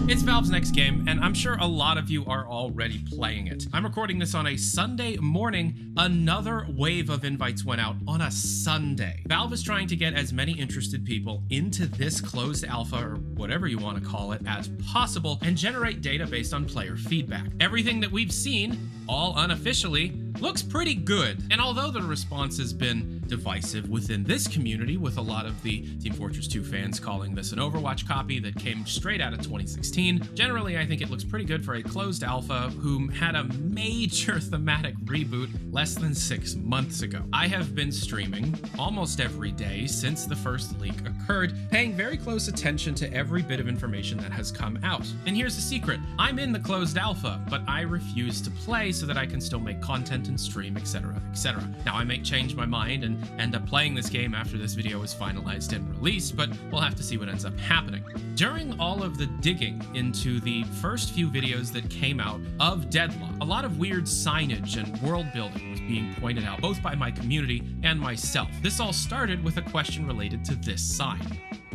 It's Valve's next game, and I'm sure a lot of you are already playing it. I'm recording this on a Sunday morning. Another wave of invites went out on a Sunday. Valve is trying to get as many interested people into this closed alpha, or whatever you want to call it, as possible, and generate data based on player feedback. Everything that we've seen, all unofficially, looks pretty good. And although the response has been divisive within this community, with a lot of the Team Fortress 2 fans calling this an Overwatch copy that came straight out of 2016, generally I think it looks pretty good for a closed alpha who had a major thematic reboot less than 6 months ago. I have been streaming almost every day since the first leak occurred, paying very close attention to every bit of information that has come out. And here's the secret: I'm in the closed alpha, but I refuse to play so that I can still make content and stream, etc., etc. Now, I may change my mind and end up playing this game after this video is finalized and released, but we'll have to see what ends up happening. During all of the digging into the first few videos that came out of Deadlock, a lot of weird signage and world building was being pointed out, both by my community and myself. This all started with a question related to this sign.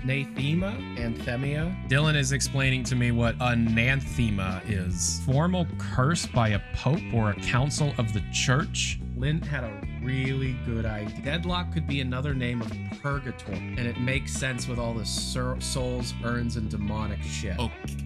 Anathema? Anthemia? Dylan is explaining to me what anathema is. Formal curse by a pope or a council of the church. Lynn had a really good idea. Deadlock could be another name of purgatory, and it makes sense with all the souls, urns, and demonic shit.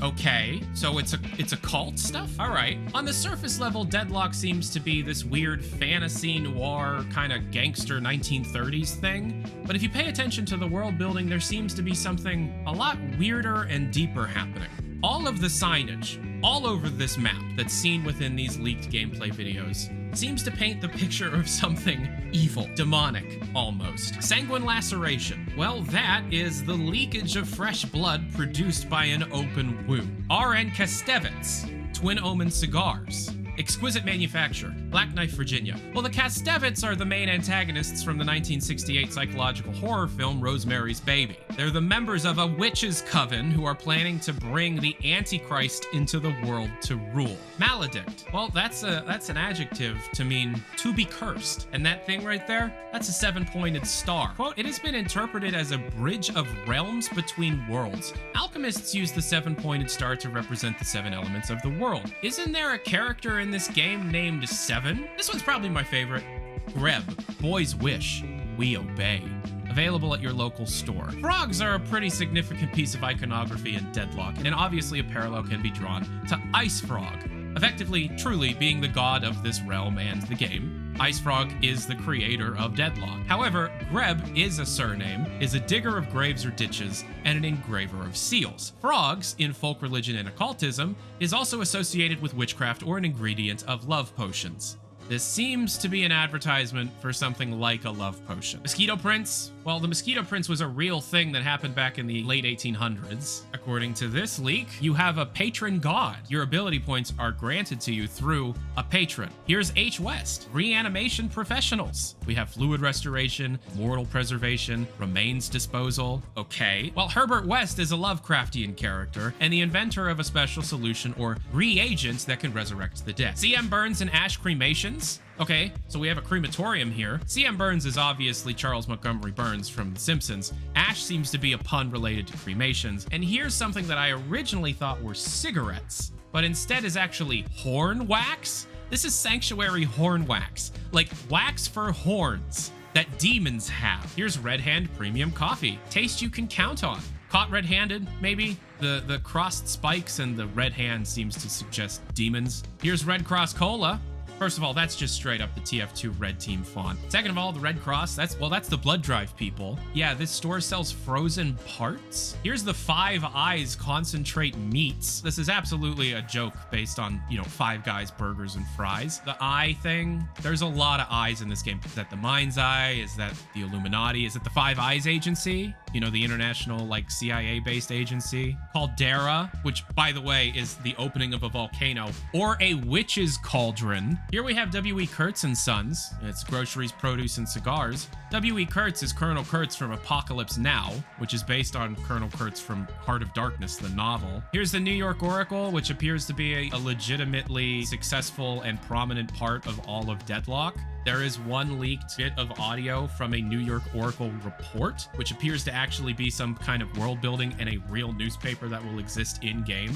Okay, so it's a cult stuff? All right. On the surface level, Deadlock seems to be this weird fantasy noir kind of gangster 1930s thing. But if you pay attention to the world building, there seems to be something a lot weirder and deeper happening. All of the signage all over this map that's seen within these leaked gameplay videos seems to paint the picture of something evil, demonic, almost. Sanguine laceration. Well, that is the leakage of fresh blood produced by an open wound. R.N. Kastevitz, Twin Omen Cigars. Exquisite manufacture, Black Knife, Virginia. Well, the Kastevitz are the main antagonists from the 1968 psychological horror film Rosemary's Baby. They're the members of a witches' coven who are planning to bring the Antichrist into the world to rule. Maledict. Well, that's an adjective to mean to be cursed. And that thing right there, that's a 7-pointed star. Quote, it has been interpreted as a bridge of realms between worlds. Alchemists use the 7-pointed star to represent the 7 elements of the world. Isn't there a character in this game named Seven? This one's probably my favorite. Greb, Boy's Wish, We Obey. Available at your local store. Frogs are a pretty significant piece of iconography in Deadlock, and obviously a parallel can be drawn to Ice Frog, effectively, truly being the god of this realm and the game. Ice Frog is the creator of Deadlock. However, Greb is a surname, is a digger of graves or ditches, and an engraver of seals. Frogs, in folk religion and occultism, is also associated with witchcraft or an ingredient of love potions. This seems to be an advertisement for something like a love potion. Mosquito Prince? Well, the Mosquito Prince was a real thing that happened back in the late 1800s. According to this leak, you have a patron god. Your ability points are granted to you through a patron. Here's H. West, Reanimation Professionals. We have Fluid Restoration, Mortal Preservation, Remains Disposal. Okay. Well, Herbert West is a Lovecraftian character and the inventor of a special solution or reagents that can resurrect the dead. C.M. Burns and Ash Cremations. Okay, so we have a crematorium here. C.M. Burns is obviously Charles Montgomery Burns from The Simpsons. Ash seems to be a pun related to cremations. And here's something that I originally thought were cigarettes, but instead is actually horn wax. This is Sanctuary horn wax, like wax for horns that demons have. Here's Red Hand Premium Coffee. Taste you can count on. Caught red-handed, maybe? The crossed spikes and the red hand seems to suggest demons. Here's Red Cross Cola. First of all, that's just straight up the TF2 Red Team font. Second of all, the Red Cross, that's the blood drive people. Yeah, this store sells frozen parts. Here's the Five Eyes Concentrate Meats. This is absolutely a joke based on, Five Guys burgers and fries. The eye thing, there's a lot of eyes in this game. Is that the Mind's Eye? Is that the Illuminati? Is it the Five Eyes Agency? The international, CIA-based agency. Caldera, which, by the way, is the opening of a volcano, or a witch's cauldron. Here we have W.E. Kurtz and Sons. It's groceries, produce, and cigars. W.E. Kurtz is Colonel Kurtz from Apocalypse Now, which is based on Colonel Kurtz from Heart of Darkness, the novel. Here's the New York Oracle, which appears to be a legitimately successful and prominent part of all of Deadlock. There is one leaked bit of audio from a New York Oracle report, which appears to actually be some kind of world building and a real newspaper that will exist in-game.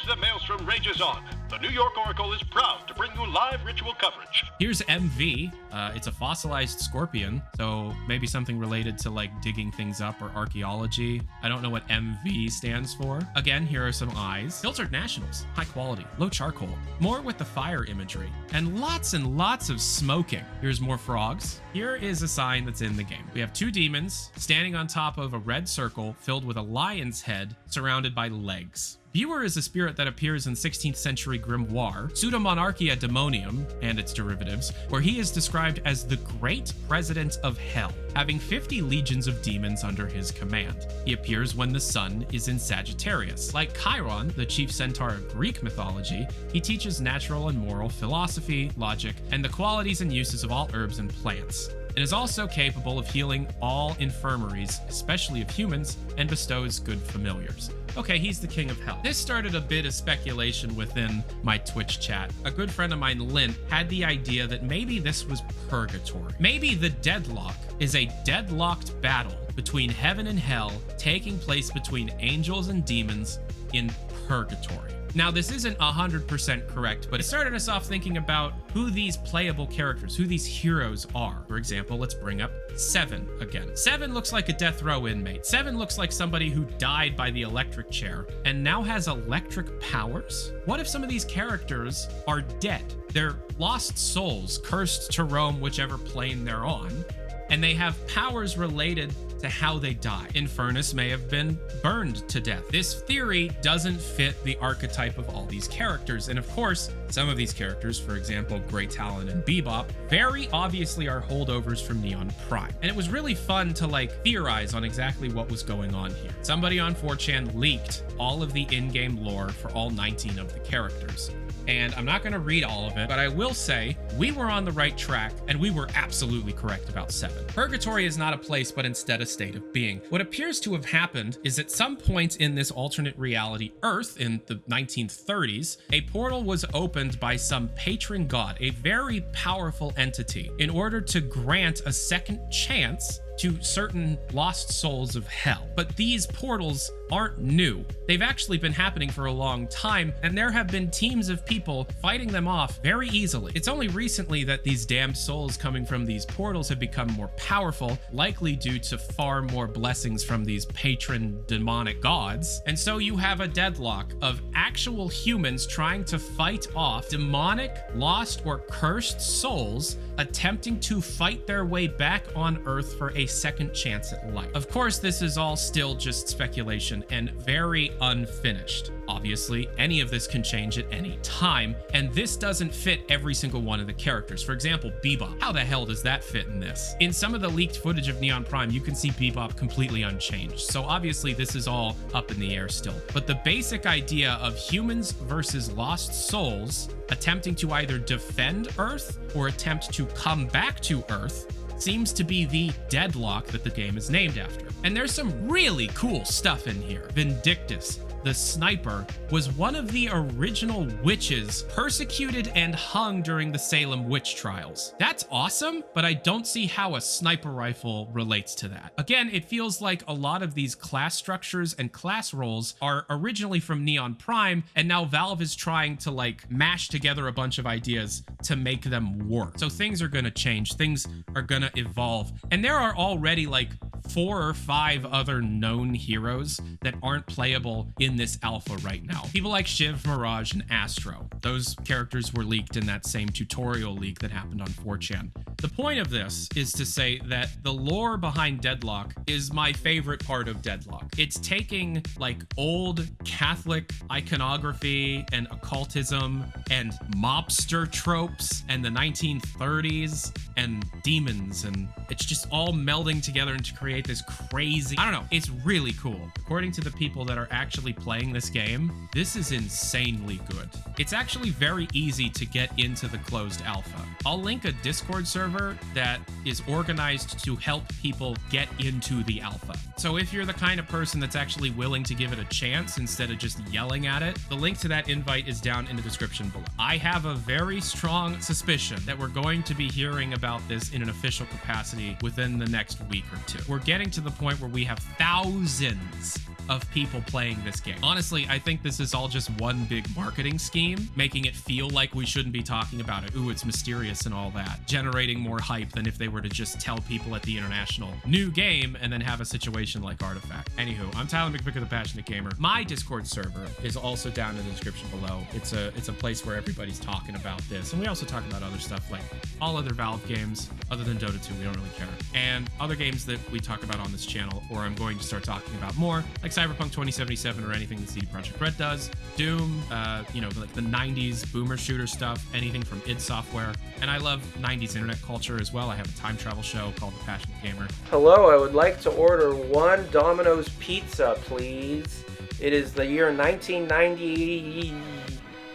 As the maelstrom rages on, the New York Oracle is proud to bring you live ritual coverage. Here's MV. It's a fossilized scorpion, so maybe something related to like digging things up or archaeology. I don't know what MV stands for. Again, here are some eyes. Filtered nationals, high quality, low charcoal. More with the fire imagery, and lots of smoking. Here's more frogs. Here is a sign that's in the game. We have two demons standing on top of a red circle filled with a lion's head surrounded by legs. Viewer is a spirit that appears in 16th century grimoire, Pseudomonarchia Demonium, and its derivatives, where he is described as the Great President of Hell, having 50 legions of demons under his command. He appears when the sun is in Sagittarius. Like Chiron, the chief centaur of Greek mythology, he teaches natural and moral philosophy, logic, and the qualities and uses of all herbs and plants, and is also capable of healing all infirmaries, especially of humans, and bestows good familiars. Okay, he's the king of hell. This started a bit of speculation within my Twitch chat. A good friend of mine, Lynn, had the idea that maybe this was purgatory. Maybe the Deadlock is a deadlocked battle between heaven and hell taking place between angels and demons in purgatory. Now, this isn't 100% correct, but it started us off thinking about who these playable characters, who these heroes are. For example, let's bring up Seven again. Seven looks like a death row inmate. Seven looks like somebody who died by the electric chair and now has electric powers. What if some of these characters are dead? They're lost souls cursed to roam whichever plane they're on, and they have powers related to how they die. Infernus may have been burned to death. This theory doesn't fit the archetype of all these characters. And of course, some of these characters, for example, Grey Talon and Bebop, very obviously are holdovers from Neon Prime. And it was really fun to like theorize on exactly what was going on here. Somebody on 4chan leaked all of the in-game lore for all 19 of the characters. And I'm not going to read all of it, but I will say we were on the right track and we were absolutely correct about Seven. Purgatory is not a place, but instead a state of being. What appears to have happened is at some point in this alternate reality Earth in the 1930s, a portal was opened by some patron god, a very powerful entity, in order to grant a second chance to certain lost souls of hell. But these portals aren't new. They've actually been happening for a long time, and there have been teams of people fighting them off very easily. It's only recently that these damned souls coming from these portals have become more powerful, likely due to far more blessings from these patron demonic gods. And so you have a deadlock of actual humans trying to fight off demonic, lost, or cursed souls attempting to fight their way back on Earth for a second chance at life. Of course, this is all still just speculation and very unfinished. Obviously, any of this can change at any time, and this doesn't fit every single one of the characters. For example, Bebop. How the hell does that fit in this? In some of the leaked footage of Neon Prime, you can see Bebop completely unchanged. So obviously, this is all up in the air still. But the basic idea of humans versus lost souls attempting to either defend Earth or attempt to come back to Earth seems to be the deadlock that the game is named after. And there's some really cool stuff in here. Vindictus, the sniper, was one of the original witches persecuted and hung during the Salem witch trials. That's awesome, but I don't see how a sniper rifle relates to that. Again, it feels like a lot of these class structures and class roles are originally from Neon Prime, and now Valve is trying to like mash together a bunch of ideas to make them work. So things are gonna change, things are gonna evolve, and there are already like 4 or 5 other known heroes that aren't playable in this alpha right now. People like Shiv, Mirage, and Astro. Those characters were leaked in that same tutorial leak that happened on 4chan. The point of this is to say that the lore behind Deadlock is my favorite part of Deadlock. It's taking like old Catholic iconography and occultism and mobster tropes and the 1930s and demons, and it's just all melding together to create this crazy, I don't know, it's really cool. According to the people that are actually playing this game, this is insanely good. It's actually very easy to get into the closed alpha. I'll link a Discord server that is organized to help people get into the alpha. So if you're the kind of person that's actually willing to give it a chance instead of just yelling at it, the link to that invite is down in the description below. I have a very strong suspicion that we're going to be hearing about this in an official capacity within the next week or two. We're getting to the point where we have thousands of people playing this game. Honestly, I think this is all just one big marketing scheme, making it feel like we shouldn't be talking about it. Ooh, it's mysterious and all that, generating more hype than if they were to just tell people at the International new game and then have a situation like Artifact. Anywho, I'm Tyler McVicker, the Passionate Gamer. My Discord server is also down in the description below. It's a place where everybody's talking about this, and we also talk about other stuff like all other Valve games other than Dota 2. We don't really care, and other games that we talk about on this channel, or I'm going to start talking about more, like Cyberpunk 2077 or anything that CD Projekt Red does, Doom, like the 90s boomer shooter stuff, anything from id Software. And I love 90s internet culture as well. I have a time travel show called The Passionate Gamer. Hello, I would like to order one Domino's pizza, please. It is the year 1990,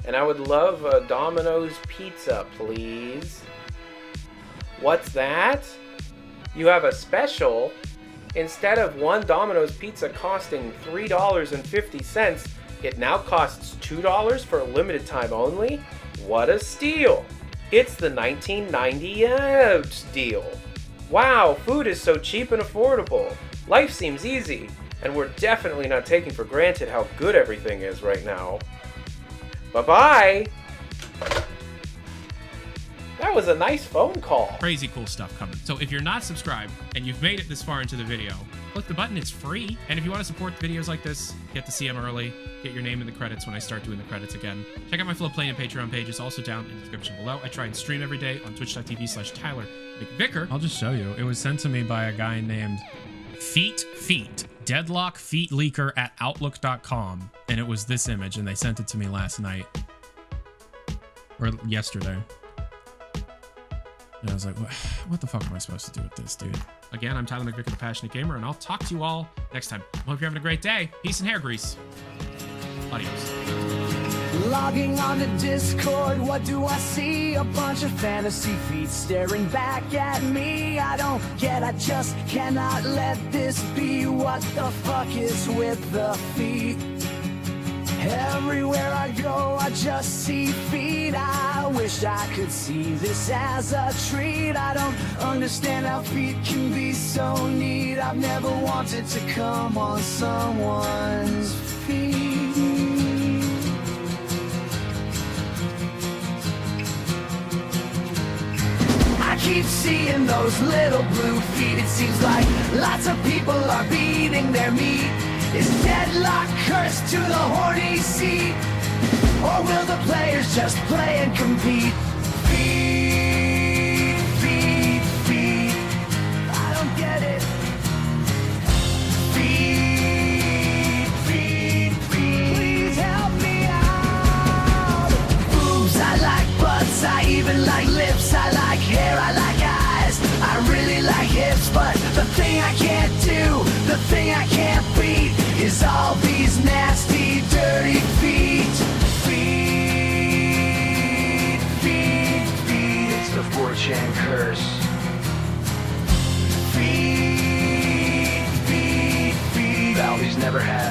and I would love a Domino's pizza, please. What's that? You have a special? Instead of one Domino's pizza costing $3.50, it now costs $2 for a limited time only? What a steal! It's the 1990 deal. Wow, food is so cheap and affordable. Life seems easy, and we're definitely not taking for granted how good everything is right now. Bye-bye! That was a nice phone call. Crazy cool stuff coming. So if you're not subscribed and you've made it this far into the video, click the button, it's free. And if you want to support videos like this, get to see them early, get your name in the credits when I start doing the credits again. Check out my Flow Play and Patreon page, it's also down in the description below. I try and stream every day on twitch.tv/Tyler McVicker. I'll just show you. It was sent to me by a guy named Feet, Deadlock Feet Leaker at Outlook.com. And it was this image, and they sent it to me last night. Or yesterday. And I was like, what the fuck am I supposed to do with this, dude? Again, I'm Tyler McVicker, the Passionate Gamer, and I'll talk to you all next time. I hope you're having a great day. Peace and hair grease. Adios. Logging on to Discord, what do I see? A bunch of fantasy feet staring back at me. I don't get, I just cannot let this be. What the fuck is with the feet? Everywhere I go, I just see feet. I wish I could see this as a treat. I don't understand how feet can be so neat. I've never wanted to come on someone's feet. I keep seeing those little blue feet. It seems like lots of people are beating their meat. Is Deadlock cursed to the horny seat? Or will the players just play and compete? Feet, feet, feet. I don't get it. Feet, feet, feet. Please help me out. Boobs, I like butts, I even like lips. I like hair, I like eyes. I really like hips, but the thing I can't do, the thing I can't beat, is all these nasty, dirty feet. Feet, feet, feet. It's the 4chan curse. Feet, feet, feet. Valve's never had